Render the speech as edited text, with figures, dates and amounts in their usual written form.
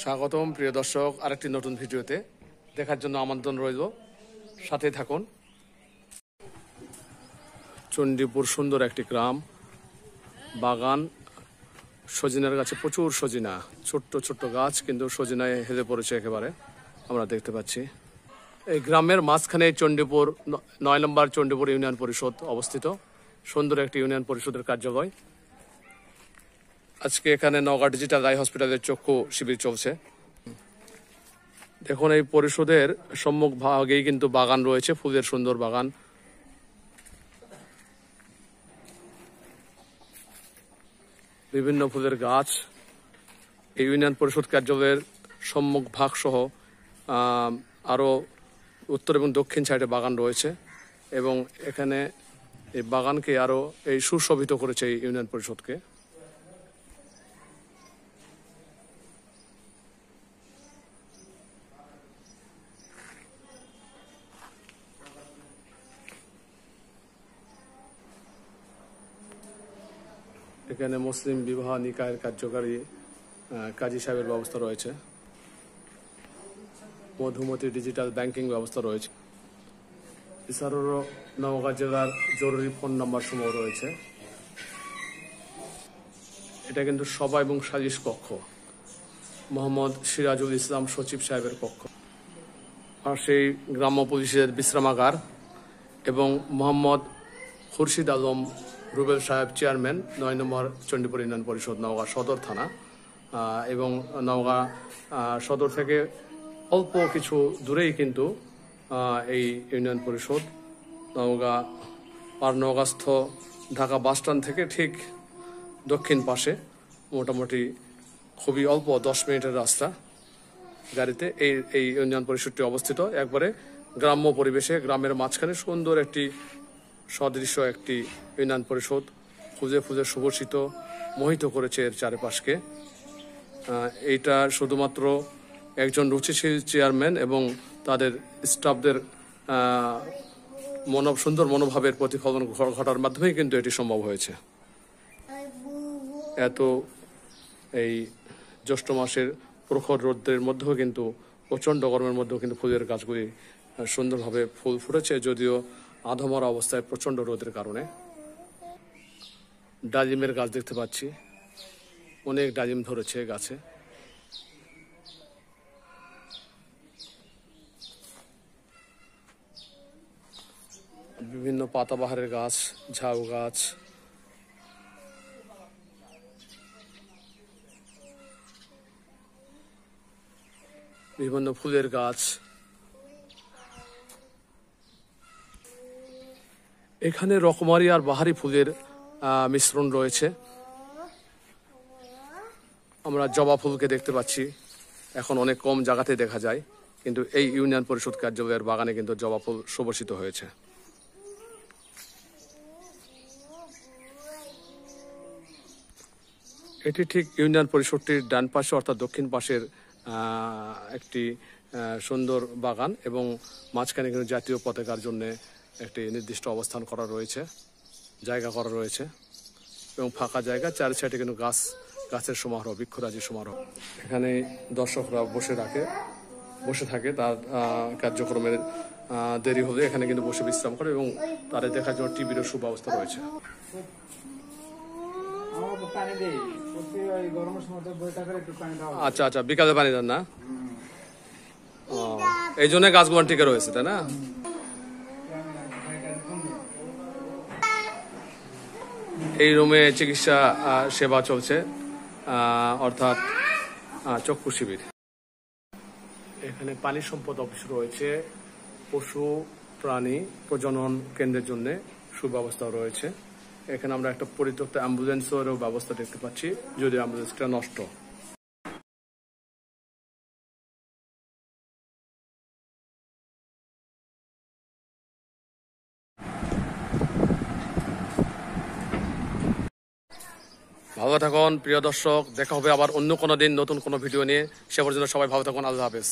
স্বাগতম প্রিয় দর্শক, আরেকটি নতুন ভিডিওতে দেখার জন্য আমন্ত্রণ রইল। সাথে থাকুন। চণ্ডীপুর সুন্দর একটি গ্রাম, বাগান, সজিনার গাছে প্রচুর সজিনা, ছোট্ট ছোট্ট গাছ, কিন্তু সজিনায় হেলে পড়েছে একেবারে, আমরা দেখতে পাচ্ছি। এই গ্রামের মাঝখানে চণ্ডীপুর ৯ নম্বর চণ্ডীপুর ইউনিয়ন পরিষদ অবস্থিত। সুন্দর একটি ইউনিয়ন পরিষদের কার্যালয়। আজকে এখানে নওগাঁ ডিজিটাল আই হসপিটালের চক্ষু শিবির চলছে। দেখুন, এই পরিষদের সম্মুখ ভাগেই কিন্তু বাগান রয়েছে, ফুলের সুন্দর বাগান। বিভিন্ন ফুলের গাছ। এই ইউনিয়ন পরিষদ কার্যালয়ের সম্মুখ ভাগ সহ আরো উত্তর এবং দক্ষিণ সাইডে বাগান রয়েছে, এবং এখানে এই বাগানকে আরো এই সুশোভিত করেছে এই ইউনিয়ন পরিষদকে। এখানে মুসলিম বিবাহ নিকায়ের কার্যকারী কাজী সাহেবের ব্যবস্থা রয়েছে। মধুমতি ডিজিটাল ব্যাংকিং ব্যবস্থা রয়েছে। এছাড়াও নওগাঁ জেলার জরুরি ফোন নাম্বার সমূহ রয়েছে। এটা কিন্তু সভা এবং সালিশ কক্ষ, মোহাম্মদ সিরাজুল ইসলাম সচিব সাহেবের কক্ষ, আর সেই গ্রাম্য পুলিশের বিশ্রামাগার, এবং মোহাম্মদ খুরশিদ আলম রুবেল সাহেব চেয়ারম্যান ৯ নম্বর চণ্ডীপুর ইউনিয়ন পরিষদ, নওগাঁ সদর থানা। এবং নওগাঁ সদর থেকে অল্প কিছু দূরেই কিন্তু এই ইউনিয়ন পরিষদ। নওগাঁ নওগাঁস্থ ঢাকা বাসস্ট্যান্ড থেকে ঠিক দক্ষিণ পাশে, মোটামুটি খুবই অল্প 10 মিনিটের রাস্তা গাড়িতে এই ইউনিয়ন পরিষদটি অবস্থিত। একবারে গ্রাম্য পরিবেশে, গ্রামের মাঝখানে সুন্দর একটি সদৃশ্য একটি ইউনিয়ন পরিষদ, ফুজে ফুজে সুবর্ষিত, মোহিত করেছে এর চারিপাশকে। এইটা শুধুমাত্র একজন রুচিশীল চেয়ারম্যান এবং তাদের স্টাফদের সুন্দর মনোভাবের প্রতিফলন ঘটার মাধ্যমেই কিন্তু এটি সম্ভব হয়েছে। এত এই জ্যৈষ্ঠ মাসের প্রখর রৌদ্রের মধ্যেও কিন্তু, প্রচণ্ড গরমের মধ্যেও কিন্তু ফুলের গাছগুলি সুন্দরভাবে ফুল ফুটেছে, যদিও আধমরা অবস্থায় প্রচণ্ড রোদের কারণে। ডালিমের গাছ দেখতে পাচ্ছি, অনেক ডালিম ধরেছে গাছে। বিভিন্ন পাতাবাহারের গাছ, ঝাউ গাছ, বিভিন্ন ফুলের গাছ। এখানে রকমারি আর বাহারি ফুলের মিশ্রণ রয়েছে। আমরা জবা ফুলকে দেখতে পাচ্ছি, এখন অনেক কম জায়গাতে দেখা যায়, কিন্তু এই ইউনিয়ন পরিষদ কার্যালয়ের বাগানে কিন্তু জবা ফুল সুবর্ষিত হয়েছে। এটি ঠিক ইউনিয়ন পরিষদটির ডান পাশে, অর্থাৎ দক্ষিণ পাশের একটি সুন্দর বাগান, এবং মাঝখানে কিন্তু জাতীয় পতাকার জন্য একটি নির্দিষ্ট অবস্থান করা রয়েছে, জায়গা করা রয়েছে, এবং ফাঁকা জায়গা, চারি সাইডে কিন্তু গাছের সমারোহ, বৃক্ষরাজির সমারোহ। এখানে দর্শকরা বসে থাকে, তার কার্যক্রমের দেরি হলে এখানে কিন্তু বসে বিশ্রাম করে, এবং তাদের দেখার জন্য টিভিরও সুব্যবস্থা রয়েছে। আচ্ছা আচ্ছা, বিকালে পানি দেন না? এই জন্য গাছগুলো টিকে রয়েছে, তাই না? এই রুমে চিকিৎসা সেবা চলছে, অর্থাৎ চক্ষু শিবির। এখানে পানি সম্পদ অফিস রয়েছে, পশু প্রাণী প্রজনন কেন্দ্রের জন্য সুব্যবস্থা রয়েছে। এখানে আমরা একটা পরিত্যক্ত অ্যাম্বুলেন্সেরও ব্যবস্থা দেখতে পাচ্ছি, যদিও অ্যাম্বুলেন্সটা নষ্ট। ভালো থাকুন প্রিয় দর্শক, দেখা হবে আবার অন্য কোনো দিন নতুন কোনো ভিডিও নিয়ে। সে পর্যন্ত সবাই ভালো থাকুন। আল্লাহ হাফেজ।